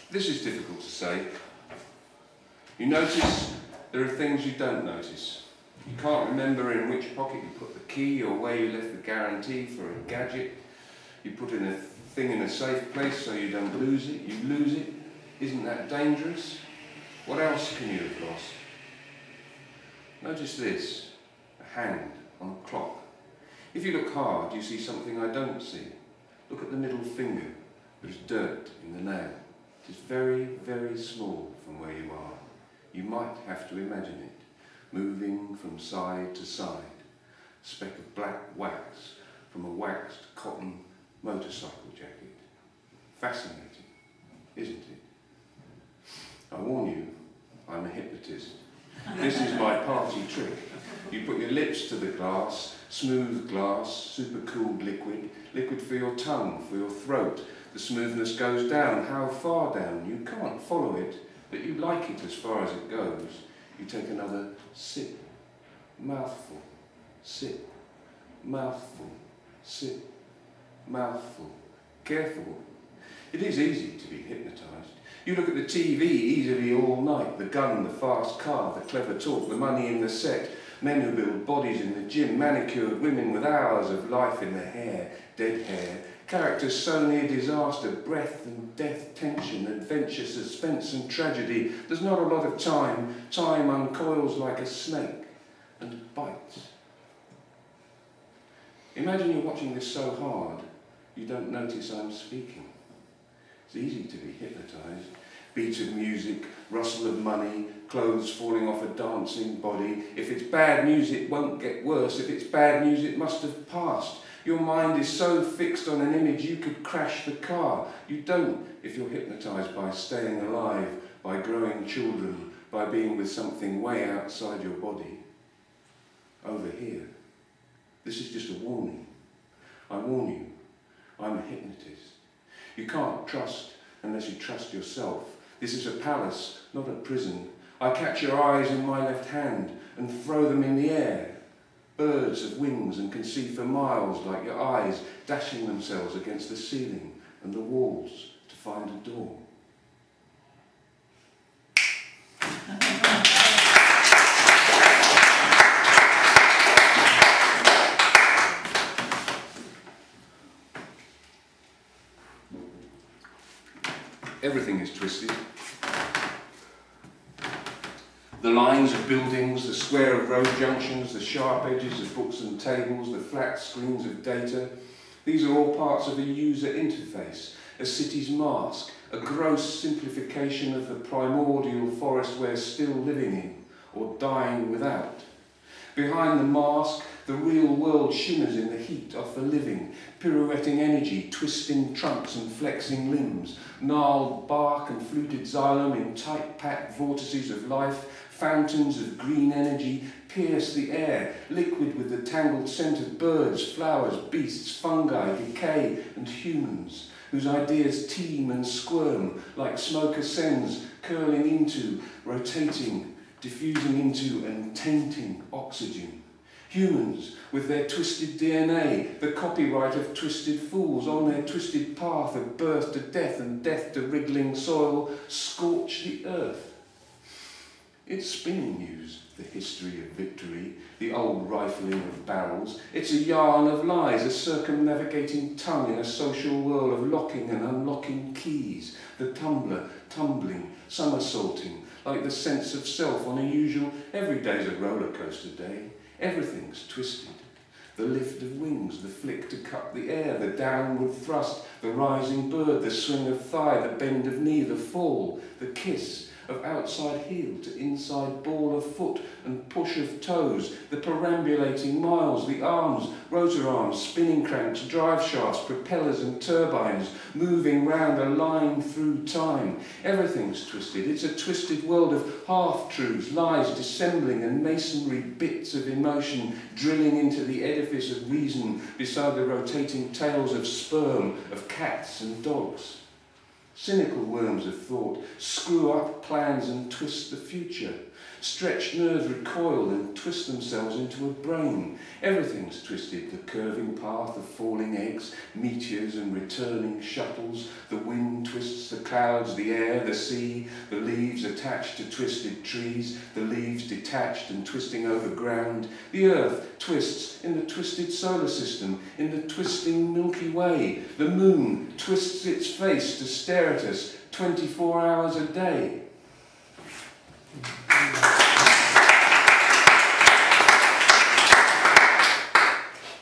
This is difficult to say. You notice there are things you don't notice. You can't remember in which pocket you put the key or where you left the guarantee for a gadget. You put in a thing in a safe place so you don't lose it. You lose it. Isn't that dangerous? What else can you have lost? Notice this, a hand on a clock. If you look hard, you see something I don't see. Look at the middle finger. There's dirt in the nail. It is very, very small from where you are. You might have to imagine it, moving from side to side. A speck of black wax from a waxed cotton motorcycle jacket. Fascinating, isn't it? I warn you, I'm a hypnotist. This is my party trick. You put your lips to the glass, smooth glass, super cooled liquid, liquid for your tongue, for your throat. The smoothness goes down. How far down? You can't follow it, but you like it as far as it goes. You take another sip, mouthful, sip, mouthful, sip, mouthful. Careful. It is easy to be hypnotised. You look at the TV easily all night, the gun, the fast car, the clever talk, the money in the set, men who build bodies in the gym, manicured women with hours of life in their hair, dead hair, characters so near disaster, breath and death, tension, adventure, suspense and tragedy. There's not a lot of time. Time uncoils like a snake and bites. Imagine you're watching this so hard, you don't notice I'm speaking. It's easy to be hypnotised. Beat of music, rustle of money, clothes falling off a dancing body. If it's bad news, it won't get worse. If it's bad news, it must have passed. Your mind is so fixed on an image you could crash the car. You don't if you're hypnotised by staying alive, by growing children, by being with something way outside your body. Over here. This is just a warning. I warn you, I'm a hypnotist. You can't trust unless you trust yourself. This is a palace, not a prison. I catch your eyes in my left hand and throw them in the air. Birds have wings and can see for miles like your eyes, dashing themselves against the ceiling and the walls to find a door. Everything is twisted. The lines of buildings, the square of road junctions, the sharp edges of books and tables, the flat screens of data. These are all parts of a user interface, a city's mask, a gross simplification of the primordial forest we're still living in, or dying without. Behind the mask, the real world shimmers in the heat of the living, pirouetting energy, twisting trunks and flexing limbs, gnarled bark and fluted xylem in tight-packed vortices of life, fountains of green energy pierce the air, liquid with the tangled scent of birds, flowers, beasts, fungi, decay and humans, whose ideas teem and squirm like smoke ascends, curling into, rotating, diffusing into and tainting oxygen. Humans, with their twisted DNA, the copyright of twisted fools, on their twisted path of birth to death and death to wriggling soil, scorch the earth. It's spinning news, the history of victory, the old rifling of barrels. It's a yarn of lies, a circumnavigating tongue in a social whirl of locking and unlocking keys, the tumbler tumbling, somersaulting, like the sense of self on a usual, every day's a roller coaster day. Everything's twisted. The lift of wings, the flick to cut the air, the downward thrust, the rising bird, the swing of thigh, the bend of knee, the fall, the kiss of outside heel to inside ball of foot and push of toes, the perambulating miles, the arms, rotor arms, spinning cranks, drive shafts, propellers and turbines, moving round a line through time. Everything's twisted. It's a twisted world of half-truths, lies dissembling and masonry bits of emotion drilling into the edifice of reason beside the rotating tails of sperm, of cats and dogs. Cynical worms of thought screw up plans and twist the future. Stretched nerves recoil and twist themselves into a brain. Everything's twisted, the curving path of falling eggs, meteors and returning shuttles. The wind twists the clouds, the air, the sea, the leaves attached to twisted trees, the leaves detached and twisting over ground. The earth twists in the twisted solar system, in the twisting Milky Way. The moon twists its face to stare at us 24 hours a day.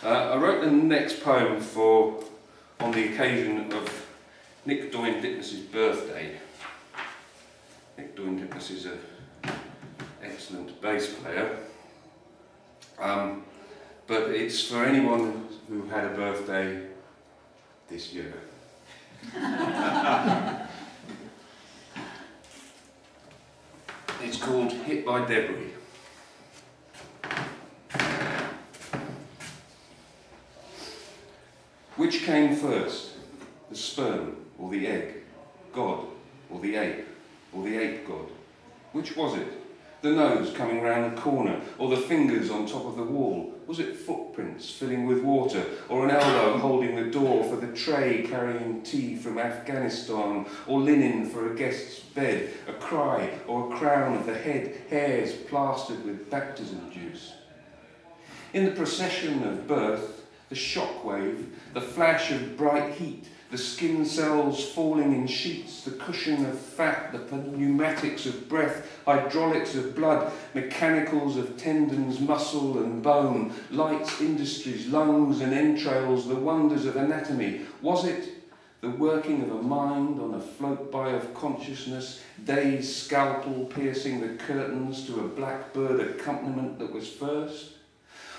I wrote the next poem on the occasion of Nick Doyne-Ditness's birthday. Nick Doyne-Ditness is an excellent bass player, but it's for anyone who had a birthday this year. It's called Hit by Debris. Which came first, the sperm or the egg, God or the ape god? Which was it? The nose coming round the corner, or the fingers on top of the wall? Was it footprints filling with water, or an elbow holding the door for the tray carrying tea from Afghanistan, or linen for a guest's bed, a cry or a crown of the head, hairs plastered with baptism juice? In the procession of birth, the shockwave, the flash of bright heat, the skin cells falling in sheets, the cushion of fat, the pneumatics of breath, hydraulics of blood, mechanicals of tendons, muscle and bone, lights, industries, lungs and entrails, the wonders of anatomy. Was it the working of a mind on a float-by of consciousness, day's scalpel piercing the curtains to a blackbird accompaniment that was first?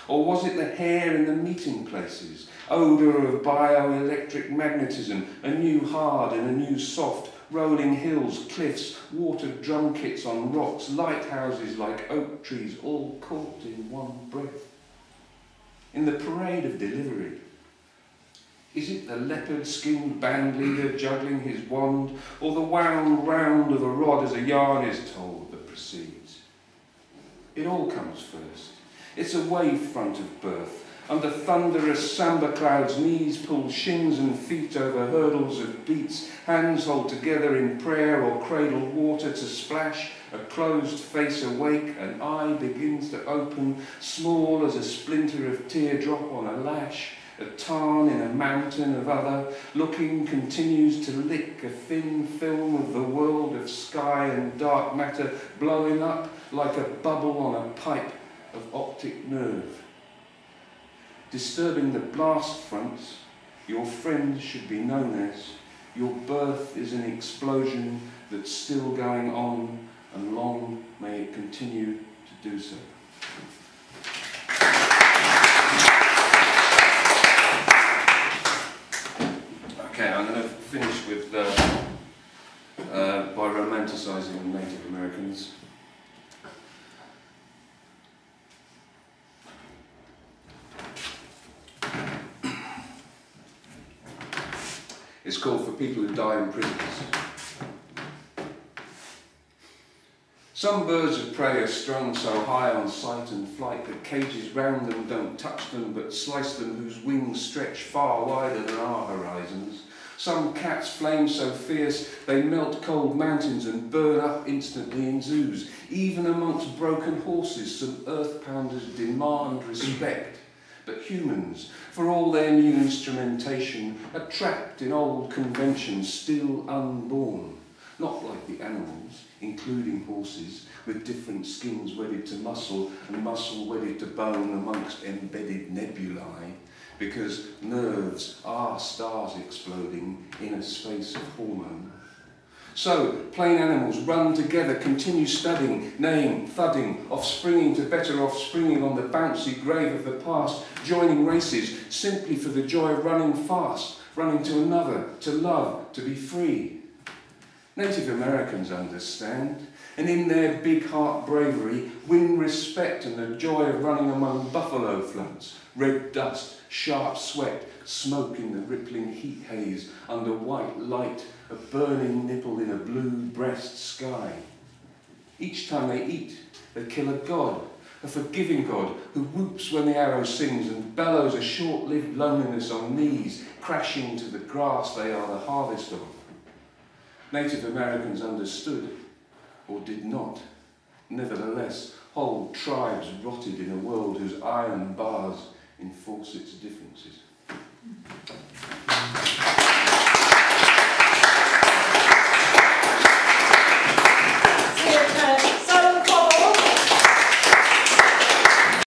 Or was it the hair in the meeting places, odour of bioelectric magnetism, a new hard and a new soft, rolling hills, cliffs, watered drum kits on rocks, lighthouses like oak trees, all caught in one breath? In the parade of delivery, is it the leopard-skinned band leader juggling his wand, or the wound round of a rod as a yarn is told that proceeds? It all comes first. It's a wave front of birth. Under thunderous samba clouds, knees pull shins and feet over hurdles of beats, hands hold together in prayer or cradle water to splash, a closed face awake, an eye begins to open, small as a splinter of teardrop on a lash, a tarn in a mountain of other, looking continues to lick a thin film of the world of sky and dark matter, blowing up like a bubble on a pipe of optic nerve. Disturbing the blast fronts, your friends should be known as, your birth is an explosion that's still going on, and long may it continue to do so. Okay, I'm going to finish with by romanticising Native Americans. It's called For People Who Die in Prisons. Some birds of prey are strung so high on sight and flight that cages round them don't touch them but slice them, whose wings stretch far wider than our horizons. Some cats flame so fierce they melt cold mountains and burn up instantly in zoos. Even amongst broken horses some earth pounders demand respect. But humans, for all their new instrumentation, are trapped in old conventions, still unborn. Not like the animals, including horses, with different skins wedded to muscle and muscle wedded to bone amongst embedded nebulae, because nerves are stars exploding in a space of hormone. So, plain animals run together, continue studying, neighing, thudding, offspringing to better offspringing on the bouncy grave of the past, joining races simply for the joy of running fast, running to another, to love, to be free. Native Americans understand, and in their big heart bravery win respect and the joy of running among buffalo floods, red dust, sharp sweat, smoke in the rippling heat haze, under white light, a burning nipple in a blue breast sky. Each time they eat, they kill a god, a forgiving God who whoops when the arrow sings and bellows a short-lived loneliness on knees, crashing to the grass they are the harvest of. Native Americans understood, or did not. Nevertheless, whole tribes rotted in a world whose iron bars enforce its differences.